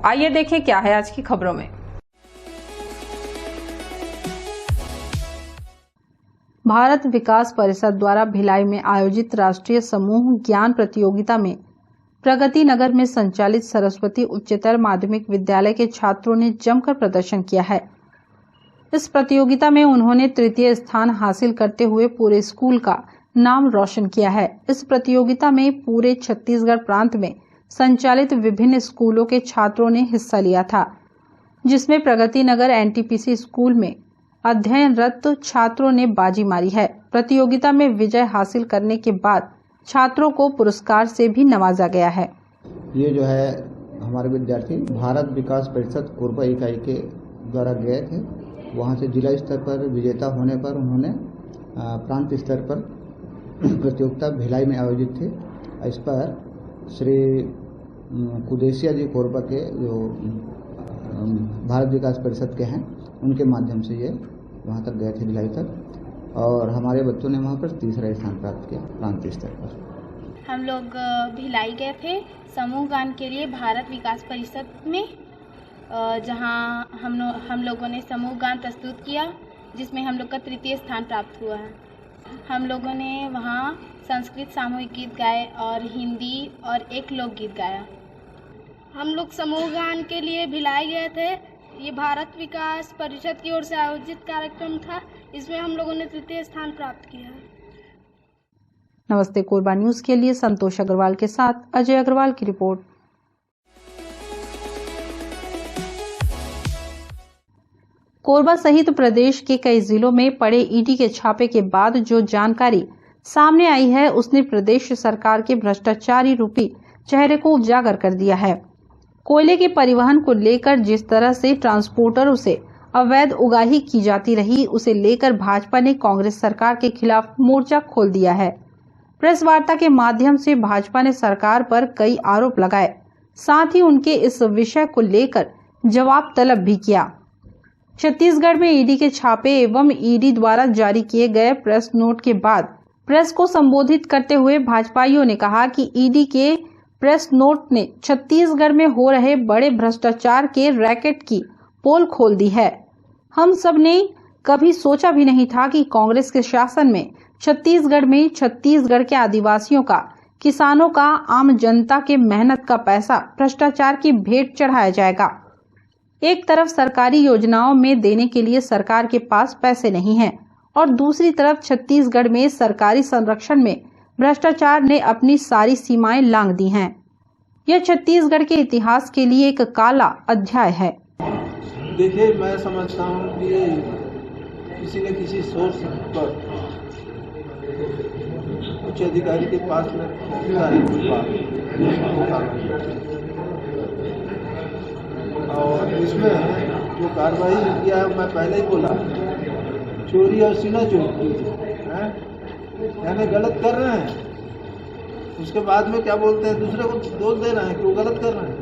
आइए देखें क्या है आज की खबरों में। भारत विकास परिषद द्वारा भिलाई में आयोजित राष्ट्रीय समूह ज्ञान प्रतियोगिता में प्रगति नगर में संचालित सरस्वती उच्चतर माध्यमिक विद्यालय के छात्रों ने जमकर प्रदर्शन किया है। इस प्रतियोगिता में उन्होंने तृतीय स्थान हासिल करते हुए पूरे स्कूल का नाम रोशन किया है। इस प्रतियोगिता में पूरे छत्तीसगढ़ प्रांत में संचालित विभिन्न स्कूलों के छात्रों ने हिस्सा लिया था, जिसमें प्रगति नगर एनटीपीसी स्कूल में अध्ययनरत छात्रों ने बाजी मारी है। प्रतियोगिता में विजय हासिल करने के बाद छात्रों को पुरस्कार से भी नवाजा गया है। ये जो है हमारे विद्यार्थी भारत विकास परिषद कोरबा इकाई के द्वारा गए थे। वहाँ से जिला स्तर पर विजेता होने पर उन्होंने प्रांत स्तर पर प्रतियोगिता भिलाई में आयोजित थे। इस पर श्री कुदेसिया जी कोरबा के जो भारत विकास परिषद के हैं, उनके माध्यम से ये वहाँ तक गए थे भिलाई तक, और हमारे बच्चों ने वहाँ पर तीसरा स्थान प्राप्त किया प्रांतीय स्तर पर। हम लोग भिलाई गए थे समूह गान के लिए भारत विकास परिषद में, जहाँ हम लोगों ने समूह गान प्रस्तुत किया, जिसमें हम लोग का तृतीय स्थान प्राप्त हुआ है। हम लोगों ने वहाँ संस्कृत सामूहिक गीत गाए और हिंदी और एक लोकगीत गाया। हम लोग समूह गान के लिए भिलाई गए थे। ये भारत विकास परिषद की ओर से आयोजित कार्यक्रम था। इसमें हम लोगों ने तृतीय स्थान प्राप्त किया है। नमस्ते कोरबा न्यूज के लिए संतोष अग्रवाल के साथ अजय अग्रवाल की रिपोर्ट। कोरबा सहित प्रदेश के कई जिलों में पड़े ईडी के छापे के बाद जो जानकारी सामने आई है, उसने प्रदेश सरकार के भ्रष्टाचारी रूपी चेहरे को उजागर कर दिया है। कोयले के परिवहन को लेकर जिस तरह से ट्रांसपोर्टरों से अवैध उगाही की जाती रही, उसे लेकर भाजपा ने कांग्रेस सरकार के खिलाफ मोर्चा खोल दिया है। प्रेस वार्ता के माध्यम से भाजपा ने सरकार पर कई आरोप लगाए, साथ ही उनके इस विषय को लेकर जवाब तलब भी किया। छत्तीसगढ़ में ईडी के छापे एवं ईडी द्वारा जारी किए गए प्रेस नोट के बाद प्रेस को संबोधित करते हुए भाजपाइयों ने कहा कि ईडी के प्रेस नोट ने छत्तीसगढ़ में हो रहे बड़े भ्रष्टाचार के रैकेट की पोल खोल दी है। हम सब ने कभी सोचा भी नहीं था कि कांग्रेस के शासन में छत्तीसगढ़ के आदिवासियों का, किसानों का, आम जनता के मेहनत का पैसा भ्रष्टाचार की भेंट चढ़ाया जाएगा। एक तरफ सरकारी योजनाओं में देने के लिए सरकार के पास पैसे नहीं हैं, और दूसरी तरफ छत्तीसगढ़ में सरकारी संरक्षण में भ्रष्टाचार ने अपनी सारी सीमाएं लांघ दी हैं। यह छत्तीसगढ़ के इतिहास के लिए एक काला अध्याय है। देखिए, मैं समझता हूँ कि किसी न किसी सोर्स पर उच्च अधिकारी के पास में और इसमें जो कार्रवाई किया है, मैं पहले ही बोला, चोरी और सीना चोरी है, यानी गलत कर रहे हैं। उसके बाद में क्या बोलते हैं, दूसरे को दोष दे रहे हैं कि वो गलत कर रहे हैं।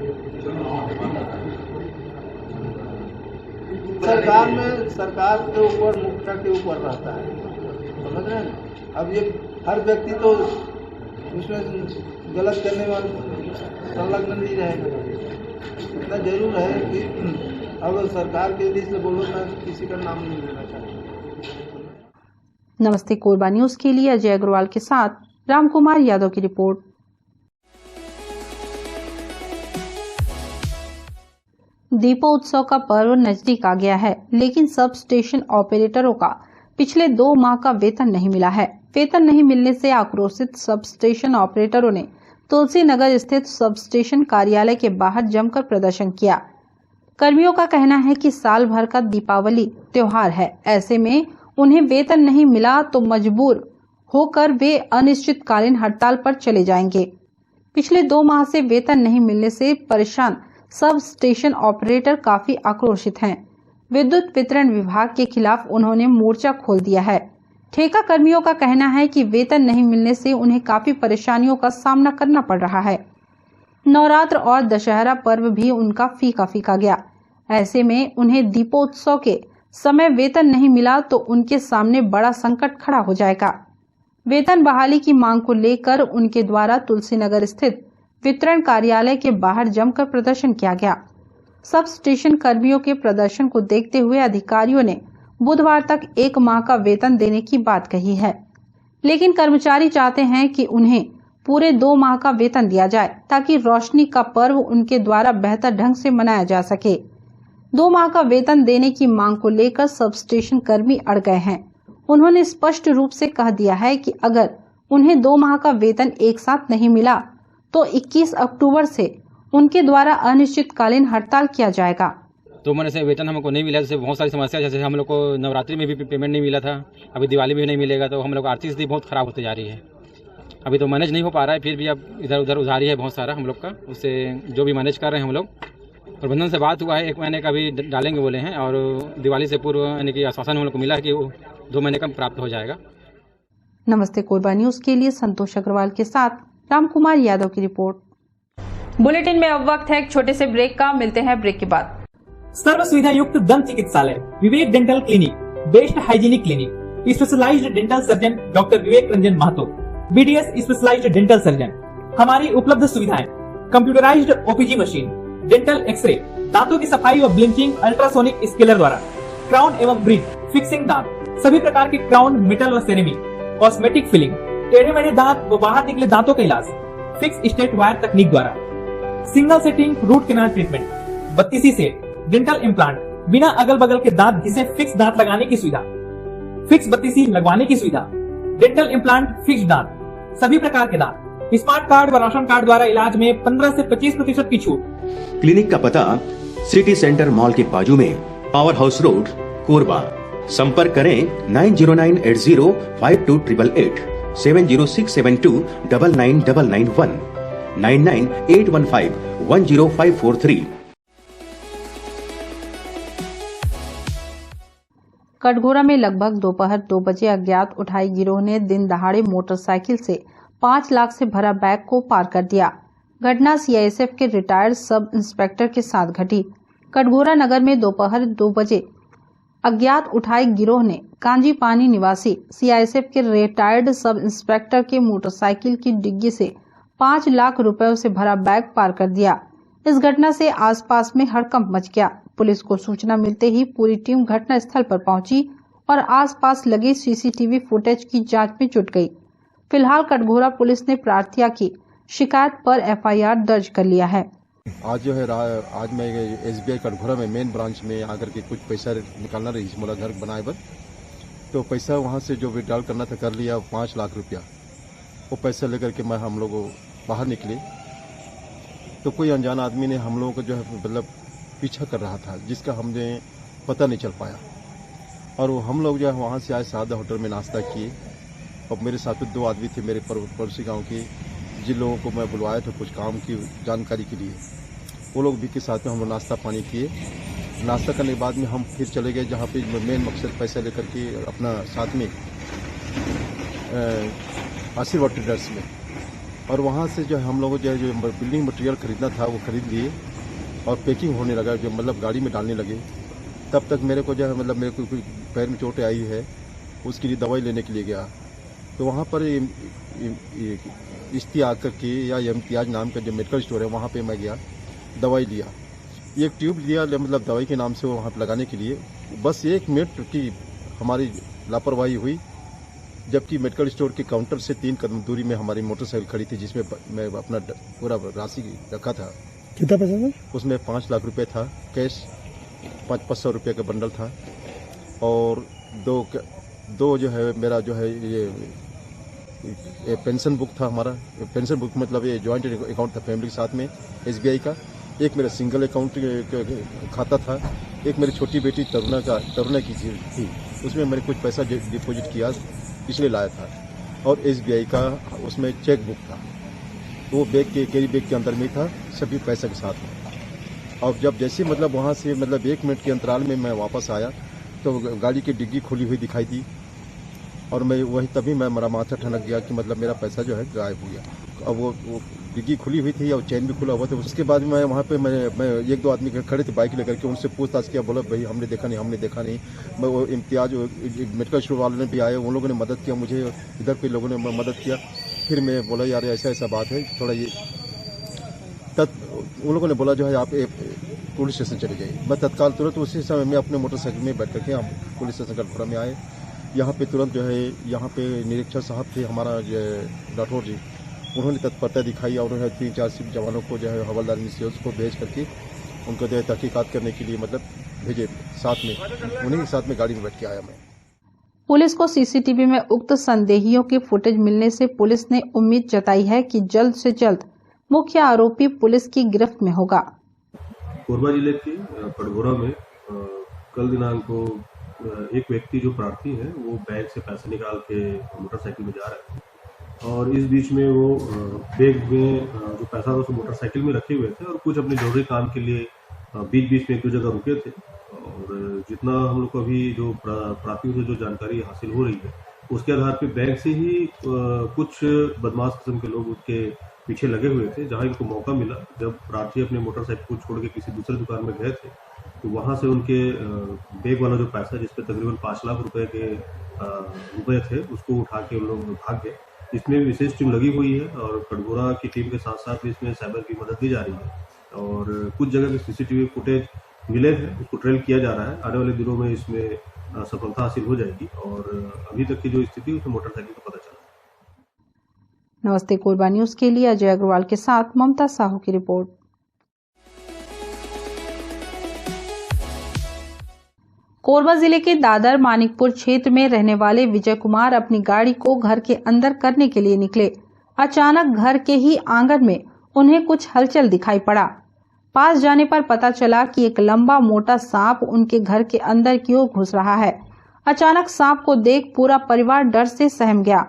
सरकार के ऊपर, मुखिया के ऊपर रहता है, समझ रहे हैं। अब ये हर व्यक्ति तो उसमें गलत करने वाले संलग्न नहीं रहेगा। इतना जरूर है कि अगर सरकार के लिए से बोलो, मैं किसी का नाम नहीं लेना चाहता। नमस्ते कोरबा न्यूज के लिए अजय अग्रवाल के साथ रामकुमार यादव की रिपोर्ट। दीपोत्सव का पर्व नजदीक आ गया है, लेकिन सब स्टेशन ऑपरेटरों का पिछले 2 माह का वेतन नहीं मिला है। वेतन नहीं मिलने से आक्रोशित सब स्टेशन ऑपरेटरों ने तुलसी नगर स्थित सब स्टेशन कार्यालय के बाहर जमकर प्रदर्शन किया। कर्मियों का कहना है कि साल भर का दीपावली त्योहार है, ऐसे में उन्हें वेतन नहीं मिला तो मजबूर होकर वे अनिश्चितकालीन हड़ताल पर चले जाएंगे। पिछले 2 माह से वेतन नहीं मिलने से परेशान सब स्टेशन ऑपरेटर काफी आक्रोशित हैं। विद्युत वितरण विभाग के खिलाफ उन्होंने मोर्चा खोल दिया है। ठेका कर्मियों का कहना है कि वेतन नहीं मिलने से उन्हें काफी परेशानियों का सामना करना पड़ रहा है। नवरात्र और दशहरा पर्व भी उनका फीका फीका गया। ऐसे में उन्हें दीपोत्सव के समय वेतन नहीं मिला तो उनके सामने बड़ा संकट खड़ा हो जाएगा। वेतन बहाली की मांग को लेकर उनके द्वारा तुलसी नगर स्थित वितरण कार्यालय के बाहर जमकर प्रदर्शन किया गया। सब स्टेशन कर्मियों के प्रदर्शन को देखते हुए अधिकारियों ने बुधवार तक 1 माह का वेतन देने की बात कही है, लेकिन कर्मचारी चाहते हैं कि उन्हें पूरे 2 माह का वेतन दिया जाए ताकि रोशनी का पर्व उनके द्वारा बेहतर ढंग से मनाया जा सके। 2 माह का वेतन देने की मांग को लेकर सब स्टेशन कर्मी अड़ गए हैं। उन्होंने स्पष्ट रूप से कह दिया है कि अगर उन्हें 2 माह का वेतन एक साथ नहीं मिला तो 21 अक्टूबर से उनके द्वारा अनिश्चितकालीन हड़ताल किया जाएगा। 2 महीने से वेतन हमको नहीं मिला, जैसे बहुत सारी समस्या, जैसे हम लोग को नवरात्रि में भी पेमेंट नहीं मिला था, अभी दिवाली में भी नहीं मिलेगा, तो हम लोग आर्थिक स्थिति बहुत खराब होती जा रही है। अभी तो मैनेज नहीं हो पा रहा है, फिर भी अब इधर उधर उधारी है बहुत सारा हम लोग का, उससे जो भी मैनेज कर रहे हैं हम लोग। प्रबंधन से बात हुआ है, 1 महीने का भी डालेंगे बोले हैं, और दिवाली से पूर्व यानी कि आश्वासन हम लोग को मिला है कि वो 2 महीने का प्राप्त हो जाएगा। नमस्ते कोरबा न्यूज के लिए संतोष अग्रवाल के साथ रामकुमार यादव की रिपोर्ट। बुलेटिन में अब वक्त है एक छोटे से ब्रेक का, मिलते हैं ब्रेक के बाद। सर्व सुविधा युक्त दंत चिकित्सालय Vivek dental clinic, best hygienic clinic, specialised dental surgeon doctor Vivek Ranjan Mahato, BDS specialised dental surgeon. हमारी उपलब्ध सुविधाएं: computerised OPG machine, dental x-ray, दांतों की सफाई और ब्लीचिंग अल्ट्रासोनिक स्केलर द्वारा, क्राउन एवं ब्रिज, फिक्सिंग दांत, सभी प्रकार के क्राउन, मेटल और सेरेमिक, कॉस्मेटिक फिलिंग, टेढ़े मेढ़े दांत व बाहर निकले दांतों का इलाज फिक्स स्टेट वायर तकनीक द्वारा, single sitting root canal treatment, 32 set, dental implant, बिना अगल बगल के दांत घिसे फिक्स दांत लगाने की सुविधा, फिक्स 32 लगवाने की सुविधा, डेंटल इम्प्लांट, फिक्स दांत, सभी प्रकार के दांत, स्मार्ट कार्ड व राशन कार्ड द्वारा इलाज में 15 से 25% की छूट। क्लिनिक का पता सिटी सेंटर मॉल के बाजू में, पावर हाउस रोड, कोरबा। संपर्क करें 9098052888, 7067299991, 9981510543। कटघोरा में लगभग दोपहर 2 बजे अज्ञात उठाई गिरोह ने दिन दहाड़े मोटरसाइकिल से 5 लाख से भरा बैग को पार कर दिया। घटना CISF के रिटायर्ड सब इंस्पेक्टर के साथ घटी। कटघोरा नगर में दोपहर 2 बजे अज्ञात उठाई गिरोह ने कांजी पानी निवासी CISF के रिटायर्ड सब इंस्पेक्टर के मोटरसाइकिल की डिग्गी से 5 लाख रुपयों से भरा बैग पार कर दिया। इस घटना से आसपास में हड़कंप मच गया। पुलिस को सूचना मिलते ही पूरी टीम घटना स्थल पर पहुंची और आसपास लगे CCTV फुटेज की जांच में जुट गई। फिलहाल कटघोरा पुलिस ने प्रार्थी की शिकायत पर FIR दर्ज कर लिया है। आज जो है आज मैं SBI कटघोरा में मेन ब्रांच में आकर के कुछ पैसा निकालना रही मोला घर बनाए बर, तो पैसा वहाँ से जो विड्रॉल करना था कर लिया, 5 लाख रुपया। वो पैसा लेकर के हम लोग बाहर निकले तो कोई अनजान आदमी ने हम लोगों को जो है मतलब पीछा कर रहा था, जिसका हमें पता नहीं चल पाया। और वो हम लोग जो है वहाँ से आए, सादा होटल में नाश्ता किए, और मेरे साथ 2 आदमी थे मेरे पड़ोसी गाँव के, जिन लोगों को मैं बुलवाया था कुछ काम की जानकारी के लिए। वो लोग भी के साथ में हम लोग नाश्ता पानी किए। नाश्ता करने के बाद में हम फिर चले गए जहाँ पे मेन मकसद पैसा लेकर के अपना साथ में आशीर्वाद ट्रेडर्स में। और वहाँ से जो हम लोगों जो बिल्डिंग मटेरियल खरीदना था वो खरीद लिए और पैकिंग होने लगा, जो मतलब गाड़ी में डालने लगे। तब तक मेरे को जो है मतलब मेरे को पैर में चोटें आई है, उसके लिए दवाई लेने के लिए गया। तो वहाँ पर इश्तियाक करके या इम्तियाज नाम का जो मेडिकल स्टोर है वहाँ पे मैं गया, दवाई लिया। एक ट्यूब लिया मतलब दवाई के नाम से वहाँ पर लगाने के लिए। बस 1 मिनट की हमारी लापरवाही हुई, जबकि मेडिकल स्टोर के काउंटर से 3 कदम दूरी में हमारी मोटरसाइकिल खड़ी थी, जिसमें मैं अपना पूरा राशि रखा था। कितना पैसा था? उसमें 5 लाख रुपए था कैश, 500 रुपये का बंडल था, और दो जो है मेरा जो है ये पेंशन बुक था हमारा। पेंशन बुक मतलब ये जॉइंट अकाउंट था फैमिली के साथ में SBI का। एक मेरा सिंगल अकाउंट खाता था, एक मेरी छोटी बेटी तरुणा की थी, उसमें मैंने कुछ पैसा डिपॉजिट किया इसलिए लाया था। और SBI का उसमें चेक बुक था, वो बैग के कैरी बैग के अंदर में था, सभी पैसा के साथ में। और जब जैसे मतलब वहाँ से मतलब 1 मिनट के अंतराल में मैं वापस आया तो गाड़ी की डिग्गी खुली हुई दिखाई दी, और मैं तभी मेरा माथा ठनक गया कि मतलब मेरा पैसा जो है गायब हो गया। अब वो डिग्गी खुली हुई थी और चैन भी खुला हुआ था। उसके बाद मैं वहाँ पे मैं 1-2 आदमी खड़े थे बाइक लेकर के, उनसे पूछताछ किया, बोला भाई हमने देखा नहीं। मैं वो इम्तियाज मेडिकल स्टोर वालों ने भी आए, उन लोगों ने मदद किया मुझे, इधर के लोगों ने मदद किया। फिर मैं बोला यार ऐसा बात है, थोड़ा ये तब उन लोगों ने बोला जो है आप पुलिस स्टेशन चली गई। मैं तत्काल तुरंत उसी समय में अपने मोटरसाइकिल में बैठ करके हम पुलिस स्टेशन कटघोरा में आए। यहाँ पे तुरंत जो है यहाँ पे निरीक्षक साहब थे हमारा राठौर जी, उन्होंने तत्परता दिखाई और उन्होंने 3-4 जवानों को जो है हवलदार इंस्टीट्यूट को भेज करके उनको जो है तहकीकात करने के लिए मतलब भेजे। साथ में उन्हीं के साथ में गाड़ी में बैठ के आया मैं। पुलिस को सीसीटीवी में उक्त संदेहियों की फुटेज मिलने से पुलिस ने उम्मीद जताई है कि जल्द से जल्द मुख्य आरोपी पुलिस की गिरफ्त में होगा। कोरबा जिले के कटघोरा में कल दिनांक को एक व्यक्ति जो प्रार्थी है वो बैंक से पैसे निकाल के मोटरसाइकिल में जा रहा है और इस बीच में वो बैग में जो पैसा था उसको मोटरसाइकिल में रखे हुए थे और कुछ अपने जरूरी काम के लिए बीच में एक दो जगह रुके थे। और जितना हम लोग को अभी जो प्रार्थियों से जो जानकारी हासिल हो रही है उसके आधार पे बैंक से ही कुछ बदमाश किस्म के लोग उसके पीछे लगे हुए थे। जहां इनको मौका मिला, जब प्रार्थी अपने मोटरसाइकिल को छोड़ के किसी दूसरे दुकान में गए थे तो वहां से उनके बैग वाला जो पैसा जिसपे तकरीबन 5 लाख रुपए थे उसको उठा के उन लोग भाग गए। इसमें विशेष टीम लगी हुई है और कटघोरा की टीम के साथ साथ इसमें साइबर की मदद दी जा रही है और कुछ जगह के सीसीटीवी फुटेज मिले हैं, उसको ट्रेल किया जा रहा है। आने वाले दिनों में इसमें सफलता हासिल हो जाएगी और अभी तक की जो स्थिति उसमें मोटरसाइकिल का पता चला। नमस्ते कोरबा न्यूज के लिए अजय अग्रवाल के साथ ममता साहू की रिपोर्ट। कोरबा जिले के दादर मानिकपुर क्षेत्र में रहने वाले विजय कुमार अपनी गाड़ी को घर के अंदर करने के लिए निकले। अचानक घर के ही आंगन में उन्हें कुछ हलचल दिखाई पड़ा। पास जाने पर पता चला कि एक लंबा मोटा सांप उनके घर के अंदर की ओर घुस रहा है। अचानक सांप को देख पूरा परिवार डर से सहम गया,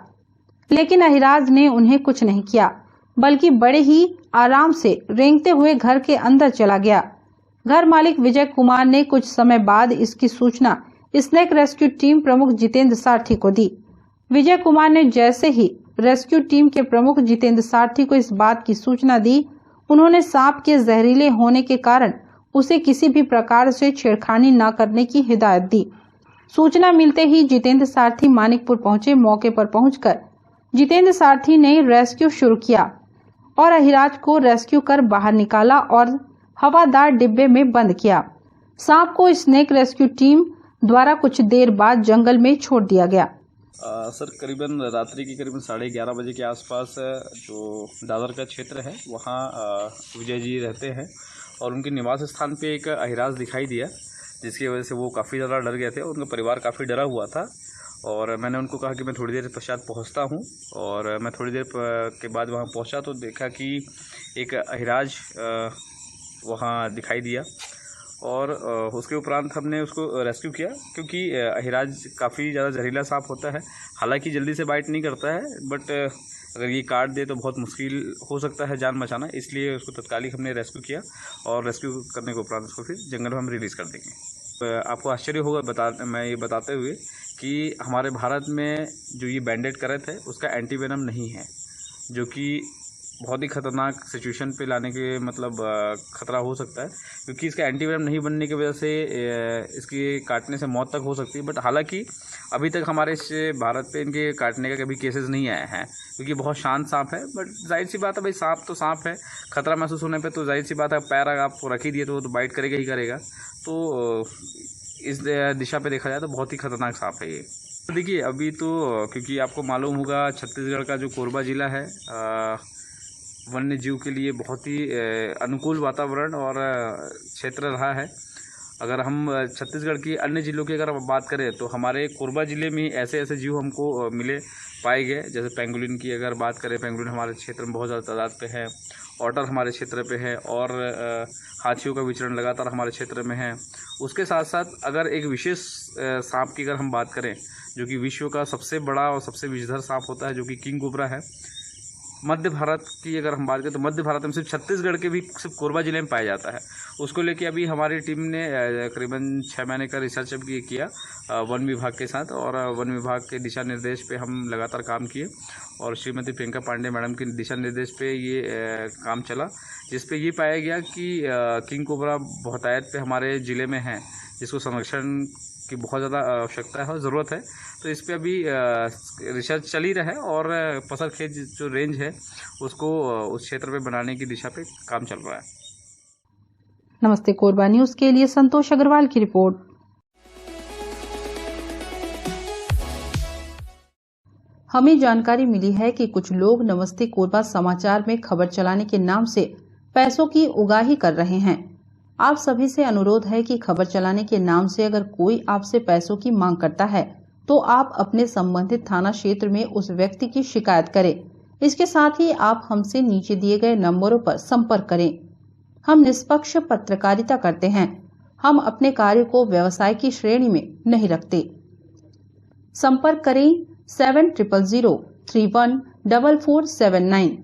लेकिन अहिराज ने उन्हें कुछ नहीं किया, बल्कि बड़े ही आराम से रेंगते हुए घर के अंदर चला गया। घर मालिक विजय कुमार ने कुछ समय बाद इसकी सूचना स्नेक रेस्क्यू टीम प्रमुख जितेंद्र सारथी को दी। विजय कुमार ने जैसे ही रेस्क्यू टीम के प्रमुख जितेंद्र सारथी को इस बात की सूचना दी, उन्होंने सांप के जहरीले होने के कारण उसे किसी भी प्रकार से छेड़खानी न करने की हिदायत दी। सूचना मिलते ही जितेंद्र सारथी मानिकपुर पहुंचे। मौके पर पहुंचकर जितेंद्र सारथी ने रेस्क्यू शुरू किया और अहिराज को रेस्क्यू कर बाहर निकाला और हवादार डिब्बे में बंद किया। सांप को स्नेक रेस्क्यू टीम द्वारा कुछ देर बाद जंगल में छोड़ दिया गया। सर करीबन रात्रि की करीबन 11:30 बजे के आसपास जो दादर का क्षेत्र है वहाँ विजय जी रहते हैं और उनके निवास स्थान पे एक अहिराज दिखाई दिया, जिसकी वजह से वो काफ़ी ज़्यादा डर गए थे। उनका परिवार काफ़ी डरा हुआ था और मैंने उनको कहा कि मैं थोड़ी देर पश्चात पहुंचता हूं और मैं थोड़ी देर के बाद वहां पहुंचा तो देखा कि एक अहिराज वहां दिखाई दिया और उसके उपरांत हमने उसको रेस्क्यू किया, क्योंकि अहिराज काफ़ी ज़्यादा जहरीला सांप होता है। हालांकि जल्दी से बाइट नहीं करता है, बट अगर ये काट दे तो बहुत मुश्किल हो सकता है जान बचाना, इसलिए उसको तत्कालिक हमने रेस्क्यू किया और रेस्क्यू करने के उपरांत उसको फिर जंगल में हम रिलीज़ कर देंगे। आपको आश्चर्य होगा मैं ये बताते हुए कि हमारे भारत में जो ये बैंडेड करत है उसका एंटीवेनम नहीं है, जो कि बहुत ही खतरनाक सिचुएशन पे लाने के मतलब खतरा हो सकता है, क्योंकि इसका एंटीवेनम नहीं बनने की वजह से इसके काटने से मौत तक हो सकती है। बट हालांकि अभी तक हमारे इस भारत पे इनके काटने का कभी केसेस नहीं आए हैं, क्योंकि बहुत शांत सांप है। बट जाहिर सी बात है भाई, सांप तो सांप है, खतरा महसूस होने पर तो जाहिर सी बात है पैर आप रख ही दिए तो वो तो बाइट करेगा ही करेगा। तो इस दिशा पे देखा जाए तो बहुत ही खतरनाक सांप है ये। देखिए अभी तो क्योंकि आपको मालूम होगा छत्तीसगढ़ का जो कोरबा जिला है वन्य जीव के लिए बहुत ही अनुकूल वातावरण और क्षेत्र रहा है। अगर हम छत्तीसगढ़ की अन्य जिलों की अगर बात करें तो हमारे कोरबा ज़िले में ऐसे ऐसे जीव हमको पाए गए। जैसे पेंगुलिन की अगर बात करें, पेंगुलिन हमारे क्षेत्र में बहुत ज़्यादा तादाद पे है, ऑटर हमारे क्षेत्र पे है और हाथियों का विचरण लगातार हमारे क्षेत्र में है। उसके साथ साथ अगर एक विशेष सांप की अगर हम बात करें, जो कि विश्व का सबसे बड़ा और सबसे विषधर सांप होता है, जो कि किंग कोबरा है, मध्य भारत की अगर हम बात करें तो मध्य भारत में सिर्फ छत्तीसगढ़ के भी सिर्फ कोरबा जिले में पाया जाता है। उसको लेके अभी हमारी टीम ने करीबन 6 महीने का रिसर्च किया वन विभाग के साथ, और वन विभाग के दिशा निर्देश पे हम लगातार काम किए और श्रीमती प्रियंका पांडे मैडम के दिशा निर्देश पे ये काम चला, जिस पे ये पाया गया कि किंग कोबरा बहुतायत पे हमारे ज़िले में है, जिसको संरक्षण की बहुत ज़्यादा आवश्यकता है और ज़रूरत है। तो इस पे अभी रिसर्च चल ही रहा है और पसरखेत जो रेंज है उसको उस क्षेत्र पे बनाने की दिशा पे काम चल रहा है। नमस्ते कोरबा न्यूज के लिए संतोष अग्रवाल की रिपोर्ट। हमें जानकारी मिली है कि कुछ लोग नमस्ते कोरबा समाचार में खबर चलाने के नाम से पैसों की उगाही कर रहे हैं। आप सभी से अनुरोध है कि खबर चलाने के नाम से अगर कोई आपसे पैसों की मांग करता है तो आप अपने संबंधित थाना क्षेत्र में उस व्यक्ति की शिकायत करें। इसके साथ ही आप हमसे नीचे दिए गए नंबरों पर संपर्क करें। हम निष्पक्ष पत्रकारिता करते हैं। हम अपने कार्य को व्यवसाय की श्रेणी में नहीं रखते। संपर्क करें 7000314479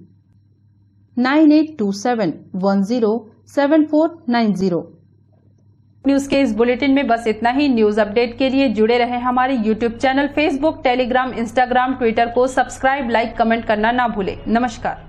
9827107490। न्यूज के इस बुलेटिन में बस इतना ही। न्यूज अपडेट के लिए जुड़े रहे हमारे YouTube channel, Facebook, Telegram, Instagram, Twitter को सब्सक्राइब, लाइक, कमेंट करना ना भूले। नमस्कार।